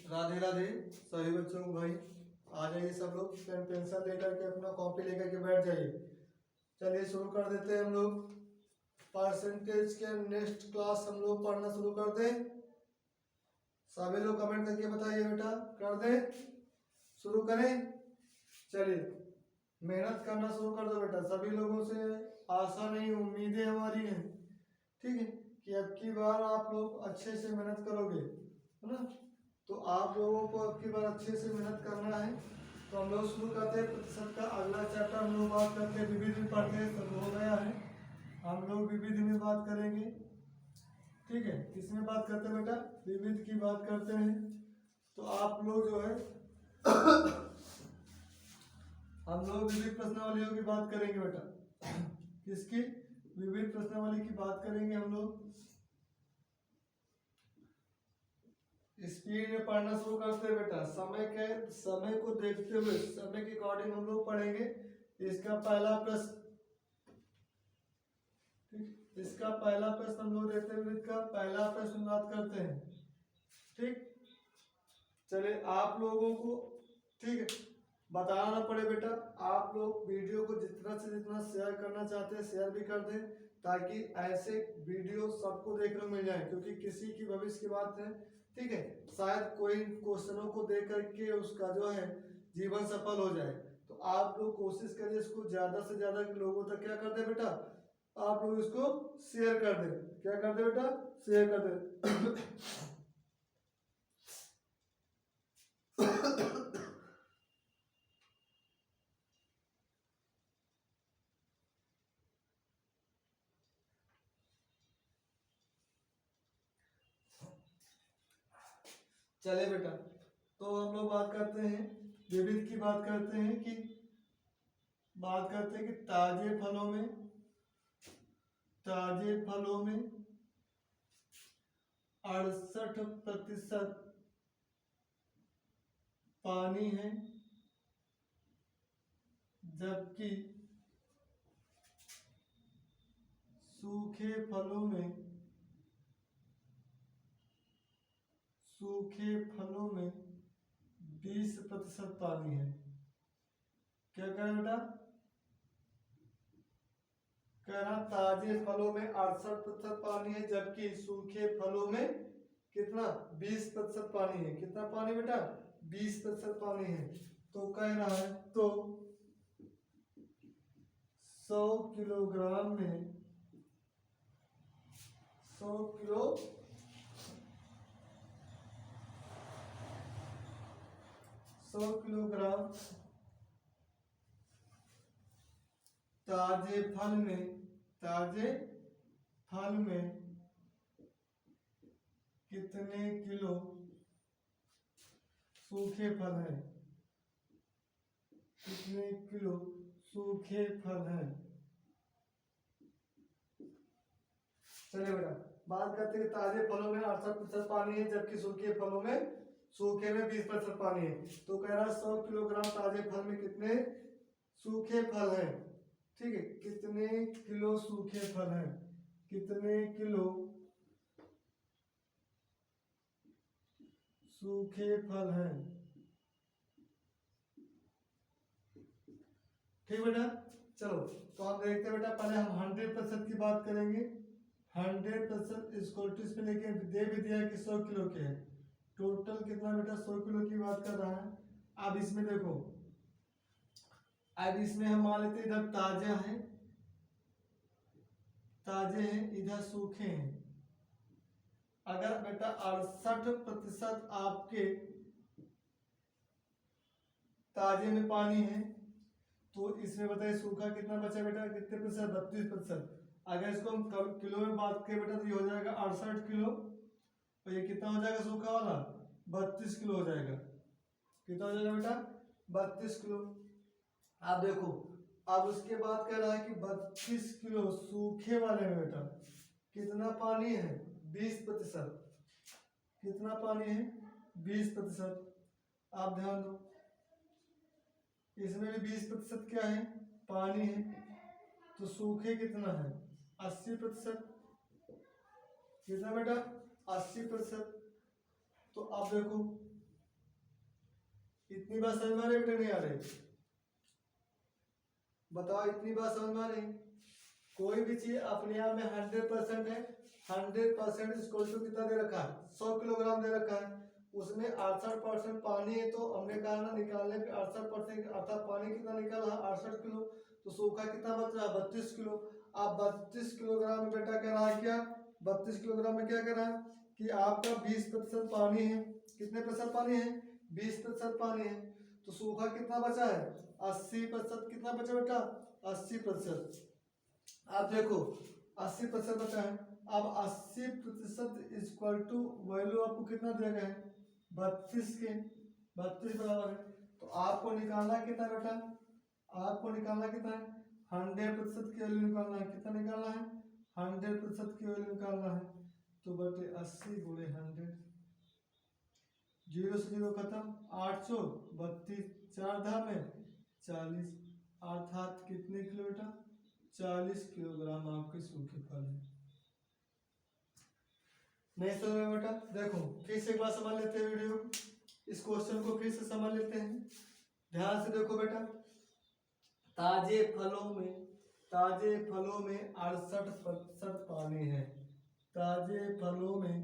राधे राधे सभी बच्चों को भाई। आ जाइए सब लोग, पेन पेंसिल लेकर के अपना कॉपी लेकर के बैठ जाइए। चलिए शुरू कर देते हैं हम लोग। परसेंटेज के नेक्स्ट क्लास हम लोग पढ़ना शुरू कर दें। सभी लोग कमेंट करके बताइए बेटा, कर दें शुरू करें। चलिए मेहनत करना शुरू कर दो बेटा। सभी लोगों से आशा नहीं, उम्मीदें हमारी हैं, ठीक है, कि अब की बार आप लोग अच्छे से मेहनत करोगे, है ना। तो आप लोगों को अब की बार अच्छे से मेहनत करना है। तो हम लोग शुरू करते हैं प्रतिशत का अगला चैप्टर। हम लोग बात करते हैं विविध में पढ़ते हैं, सब हो गया है। हम लोग विविध में बात करेंगे, ठीक है। किसमें बात करते हैं बेटा? विविध की बात करते हैं। तो आप लोग जो है हम लोग विविध प्रश्नावलियों की बात करेंगे बेटा। किसकी? विविध प्रश्नावली की बात करेंगे हम लोग। स्पीड में पढ़ना शुरू करते हैं बेटा। समय को देखते हुए, समय के अकॉर्डिंग हम लोग पढ़ेंगे। इसका पहला प्रश्न, ठीक, इसका पहला प्रश्न हम लोग देखते हैं। इसका पहला प्रश्न बात करते हैं, ठीक। चलिए आप लोगों को, ठीक है, बताना ना पड़े बेटा। आप लोग वीडियो को जितना से जितना शेयर करना चाहते हैं शेयर भी कर दें, ताकि ऐसे वीडियो सबको देखने को मिल जाए, क्योंकि किसी की भविष्य की बात है, ठीक है। शायद कोई क्वेश्चनों को देख करके उसका जो है जीवन सफल हो जाए। तो आप लोग कोशिश करिए इसको ज्यादा से ज्यादा लोगों तक क्या कर दे बेटा, आप लोग इसको शेयर कर दे। क्या कर दे बेटा? शेयर कर दे। चले बेटा, तो हम लोग बात करते हैं, विविध की बात करते हैं कि ताजे फलों में 68% पानी है, जबकि सूखे फलों में 20% पानी है। क्या कह रहा बेटा? कह रहा ताजे फलों में 68% पानी है, जबकि सूखे फलों में कितना? 20% पानी है। कितना पानी बेटा? 20% पानी है। तो कह रहा है, तो 100 किलोग्राम में 100 किलोग्राम ताजे फल में कितने किलो सूखे फल हैं? कितने किलो सूखे फल हैं? चलिए बेटा बात करते हैं। ताजे फलों में 68% पानी है, जबकि सूखे में 20% पानी है। तो कह रहा 100 किलोग्राम ताजे फल में कितने सूखे फल हैं, ठीक है। कितने किलो सूखे फल हैं? कितने किलो सूखे फल हैं? ठीक बेटा। चलो तो हम देखते हैं बेटा, पहले हम 100% की बात करेंगे। 100% इसमें लेके दे भी दिया कि 100 किलो के है। टोटल कितना बेटा? 100 किलो की बात कर रहा है। अब इसमें देखो, अब इसमें हम मान लेते इधर ताजा है, ताजे हैं, इधर सूखे हैं। अगर बेटा 68% आपके ताजे में पानी है, तो इसमें बताइए सूखा कितना बचा बेटा? कितने प्रतिशत? 32%। अगर इसको हम किलो में बात करें बेटा, तो ये हो जाएगा 68 किलो, और ये कितना हो जाएगा सूखा वाला? 32 किलो हो जाएगा। कितना हो जाएगा बेटा? 32 किलो। आप देखो, अब उसके बाद कह रहा है कि 32 किलो सूखे वाले में बेटा कितना पानी है? 20%। कितना पानी है? 20%। आप ध्यान दो, इसमें भी 20% क्या है? पानी है। तो सूखे कितना है? 80%। कितना बेटा? 80%। तो आप देखो इतनी बात समझ में आ रही बेटा नहीं आ रही? बताओ इतनी बात समझ में आ रही? कोई भी चीज अपने आप में 100% है, 100% इक्वल टू कितना दे रखा है, 100 किलोग्राम दे रखा है, उसमें 68% पानी है, तो हमने कहा ना निकालने पे 68% अर्थात पानी कितना निकाला है 68 किलो, तो सूखा कितना बच रहा है 32 किलो। अब 32 किलोग्राम में बेटा कह रहा है क्या, 32 किलोग्राम में क्या कह रहा है कि आपका 20% पानी है, कितने प्रतिशत पानी है 20% पानी है, तो सूखा कितना बचा है 80%, कितना बचा बेटा 80%। आप देखो 80% बचा है, अब 80% इक्वल टू वैल्यू आपको कितना दिया गया है 32 के, 32 बराबर है, तो आपको निकालना कितना बेटा, आपको निकालना कितना है 100% की वैल्यू निकालना है, कितना निकालना है 100% की वैल्यू निकालना है, तो बटे 80 गुणे 100, 0 से 0 खत्म, 8 चौक 32, 4 धाम में 40, अर्थात कितने किलो बेटा 40 किलोग्राम आपके सूखे फल है। नहीं समझ में बेटा? देखो फिर से एक बार समझ लेते हैं वीडियो, इस क्वेश्चन को फिर से समझ लेते हैं, ध्यान से देखो बेटा। ताजे फलों में 68% पानी है, ताजे फलों में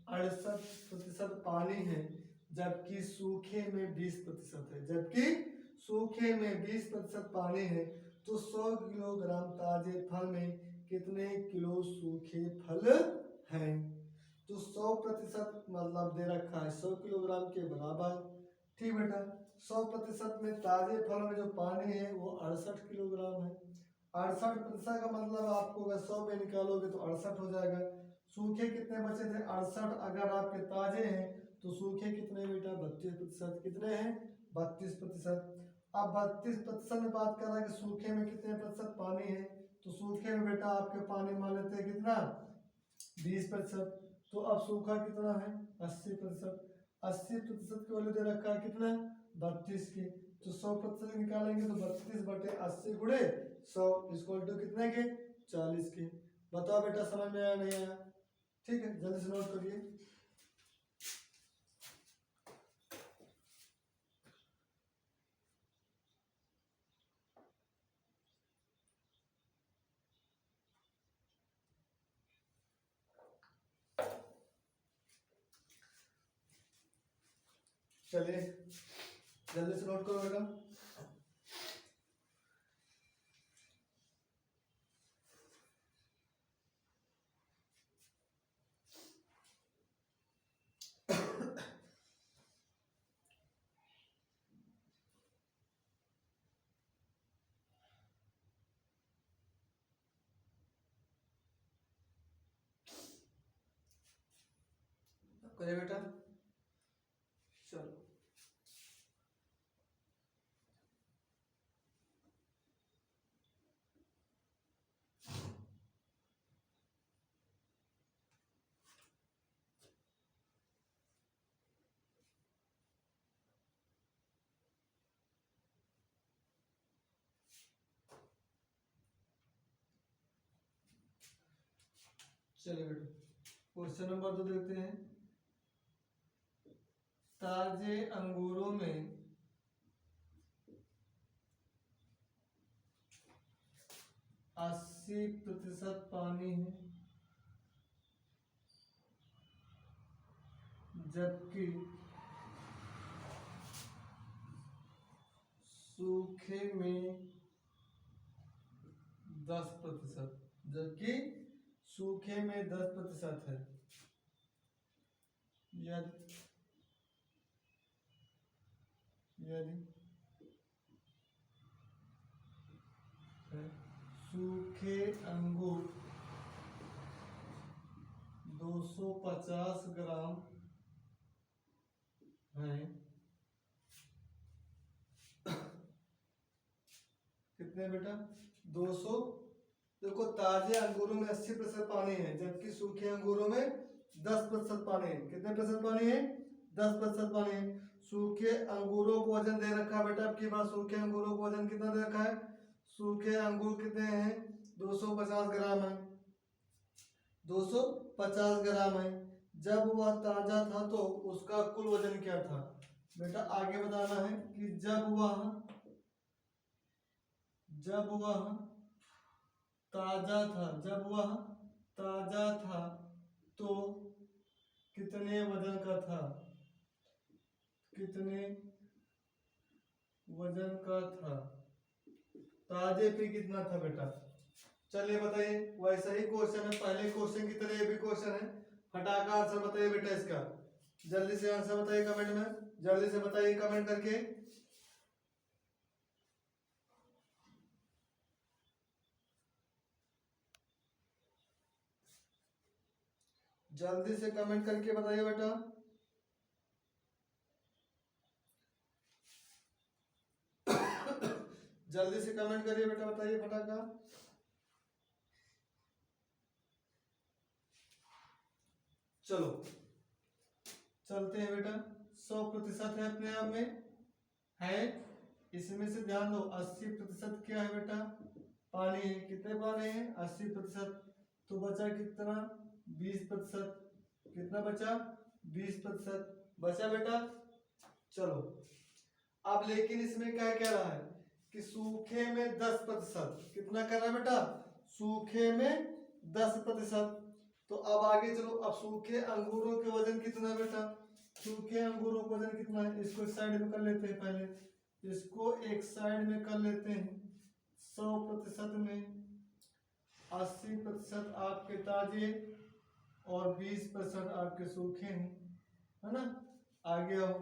68% पानी है, जबकि सूखे में 20% है, जबकि सूखे में 20% पानी है, तो 100 किलोग्राम ताजे फल में कितने किलो सूखे फल हैं, तो 100% मतलब दे रखा है 100 किलोग्राम के बराबर। ठीक बेटा, 100% में ताजे फल में जो पानी है वो 68 किलोग्राम है, 68% का मतलब आपको अगर 100 पे निकालोगे तो 68 हो जाएगा। सूखे कितने बचे थे 68, अगर आपके ताजे हैं तो सूखे कितने बेटा 32%, कितने हैं 32%। अब 32% में बात कर रहा है कि सूखे में कितने प्रतिशत पानी है, तो सूखे में बेटा आपके पानी मान लेते हैं कितना 20%, तो अब सूखा कितना है 80%, 80% की वैल्यू दे रखा है कितना 32 की, तो 100% निकालेंगे तो 32 बटे 80 गुणे 100 इक्वल टू कितने के 40 के। बताओ बेटा समझ में आया नहीं आया? ठीक है, जल्दी से नोट करिए। चलिए जल्दी से नोट करो बेटा। करिए बेटा, चलो चलिए बेटा क्वेश्चन नंबर 2 देखते हैं। ताजे अंगूरों में 80% पानी है, जबकि सूखे में 10%, जबकि सूखे में 10% है। यदि सूखे अंगूर 250 ग्राम हैं, कितने बेटा 200, देखो ताजे अंगूरों में 80% पानी है, जबकि सूखे अंगूरों में 10% पानी है, कितने प्रतिशत पानी है 10% पानी है। सूखे अंगूरों को वजन दे रखा है बेटा, आपकी बात सूखे अंगूरों को वजन कितना दे रखा है, सूखे अंगूर कितने हैं 250 ग्राम है, 250 ग्राम है। जब वह ताजा था तो उसका कुल वजन क्या था बेटा आगे बताना है कि जब वह ताजा था, जब वह ताजा था तो कितने वजन का था, कितने वजन का था, ताजे पे कितना था बेटा। चलिए बताइए, वैसा ही क्वेश्चन है, पहले क्वेश्चन की तरह ये भी क्वेश्चन है। फटाका आंसर बताइए बेटा इसका, जल्दी से आंसर बताइए कमेंट में, जल्दी से बताइए कमेंट करके। जल्दी से कमेंट करके बताइए बेटा। जल्दी से कमेंट करिए बेटा, बताइए फटाका। चलो चलते हैं बेटा। 100% है अपने आप में है, इसमें से ध्यान दो 80% क्या है बेटा, पानी है। कितने पानी है, 80%। तो बचा कितना, 20%। कितना बचा, 20% बचा बेटा। चलो अब लेकिन इसमें क्या कह रहा है कि सूखे में 10%, कितना कर रहा है बेटा, सूखे में 10%। तो अब आगे चलो, अब सूखे अंगूरों के वजन कितना है बेटा, सूखे अंगूरों का वजन कितना है, इसको एक साइड में कर लेते हैं, पहले इसको एक साइड में कर लेते हैं। 100% में 80% आपके ताजे और 20% आपके सूखे हैं, है ना। आगे आओ,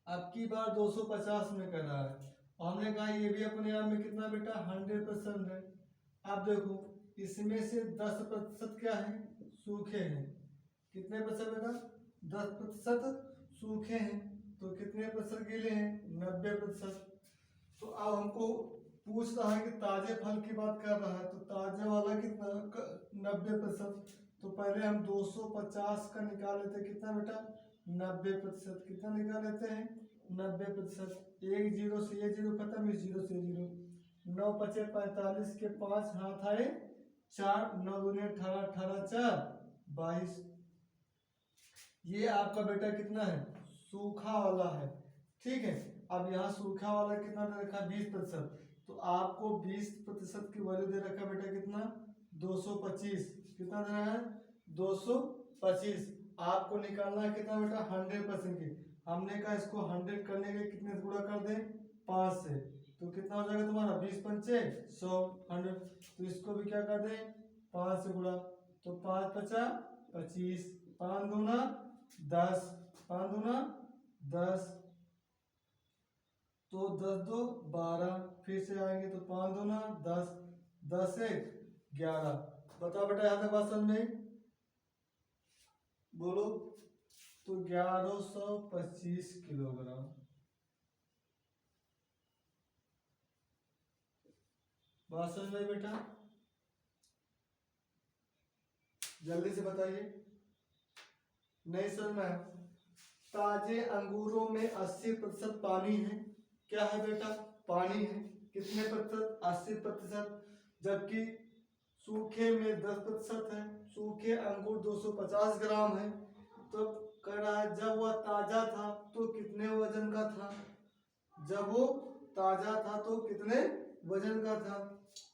अब की बार 250 में कर रहा है, और हमने कहा ये भी अपने आप में कितना बेटा, 100% है। अब देखो इसमें से 10% क्या है, सूखे हैं। कितने प्रतिशत बेटा, 10% सूखे हैं। तो कितने प्रतिशत गीले हैं, 90%। तो अब हमको पूछ रहा है कि ताजे फल की बात कर रहा है, तो ताजे वाला कितना, 90%। तो पहले हम 250 का निकाल लेते हैं, कितना बेटा, 90%। कितना निकाल लेते हैं, 90%। एक जीरो से ये जीरो खत्म, इस जीरो से जीरो। 9 पचे 45 के 5 हाथ आए 4, 9 दूनी 18, 18 4 22। ये आपका बेटा कितना है, सूखा वाला है, ठीक है। अब यहाँ सूखा वाला कितना दे रखा है, 20%। तो आपको 20% की वैल्यू दे रखा है बेटा, कितना, 225। कितना दे रहा है, 225। आपको निकालना है कितना बेटा, 100% की। हमने कहा इसको 100 करने के कितने से गुणा कर दें, 5 से। तो कितना हो जाएगा तुम्हारा, 20 पंचे 100, 100। तो इसको भी क्या कर दें, 5 से गुणा। तो 5 पचा 25, 5 दूना 10, 5 दूना 10, तो 10 दो 12। फिर से आएंगे तो 5 दूना 10, 10 1 11। बताओ बेटा यहाँ तक बात समझ में, बोलो। तो 1125 किलोग्राम। बात समझ में बेटा, जल्दी से बताइए, नहीं समझ में। ताजे अंगूरों में 80% पानी है, क्या है बेटा, पानी है। कितने प्रतिशत, 80%। जबकि सूखे में 10% है। सूखे अंगूर 250 ग्राम है। तो कह रहा है जब वह ताजा था तो कितने वजन का था, जब वो ताजा था तो कितने वजन का था।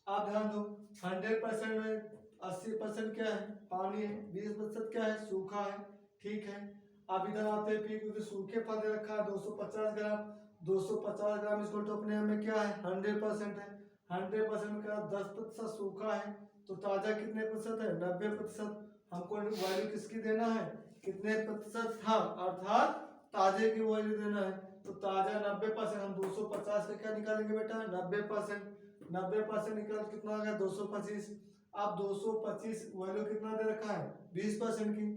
आप ध्यान दो, 100% में 80% क्या है, पानी है, 20% क्या है, सूखा है, ठीक है। अब इधर आते हैं फिर, क्योंकि सूखे फल दे रखा है 250 ग्राम। 250 ग्राम इसको तो अपने में क्या है, 100% है। 100% का 10% सूखा है, तो ताजा कितने प्रतिशत है, 90%। हमको वैल्यू किसकी देना है, कितने प्रतिशत था, अर्थात ताजे की वैल्यू देना है। तो ताजा 90%, हम 250 का क्या निकालेंगे बेटा, 90%। 90% निकाल कितना आ गया, 225। अब 225 वैल्यू कितना दे रखा है, 20% की।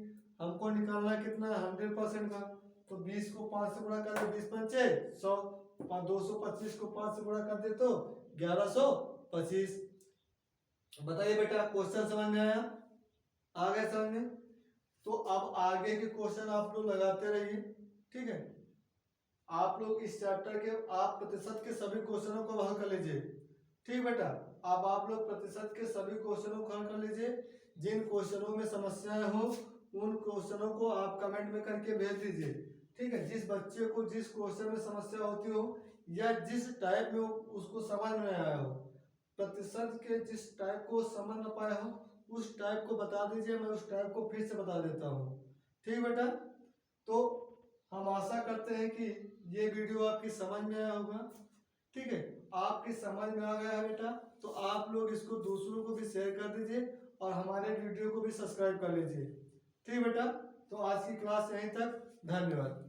हमको निकालना है कितना, 100% का। तो 20 को 5 से गुणा कर दे, 20 पंचे 100। 225 को 5 से गुणा कर दे तो 1125। बताइए बेटा, क्वेश्चन समझ में आया, आ गया समझ में। तो अब आगे के क्वेश्चन आप लोग लगाते रहिए, ठीक है। आप लोग इस चैप्टर के आप प्रतिशत के सभी क्वेश्चनों को हल कर लीजिए, ठीक बेटा। अब आप लोग प्रतिशत के सभी क्वेश्चनों को हल कर लीजिए। जिन क्वेश्चनों में समस्याएं हो उन क्वेश्चनों को आप कमेंट में करके भेज दीजिए। ठीक है, जिस बच्चे को जिस क्वेश्चन में समस्या होती हो या जिस टाइप में उसको समझ में आया हो, प्रतिशत के जिस टाइप को समझ ना पाया हो उस टाइप को बता दीजिए, मैं उस टाइप को फिर से बता देता हूँ। ठीक बेटा, तो हम आशा करते हैं कि ये वीडियो आपकी समझ में आया होगा। ठीक है, आपकी समझ में आ गया है बेटा, तो आप लोग इसको दूसरों को भी शेयर कर दीजिए और हमारे वीडियो को भी सब्सक्राइब कर लीजिए। ठीक बेटा, तो आज की क्लास यहीं तक, धन्यवाद।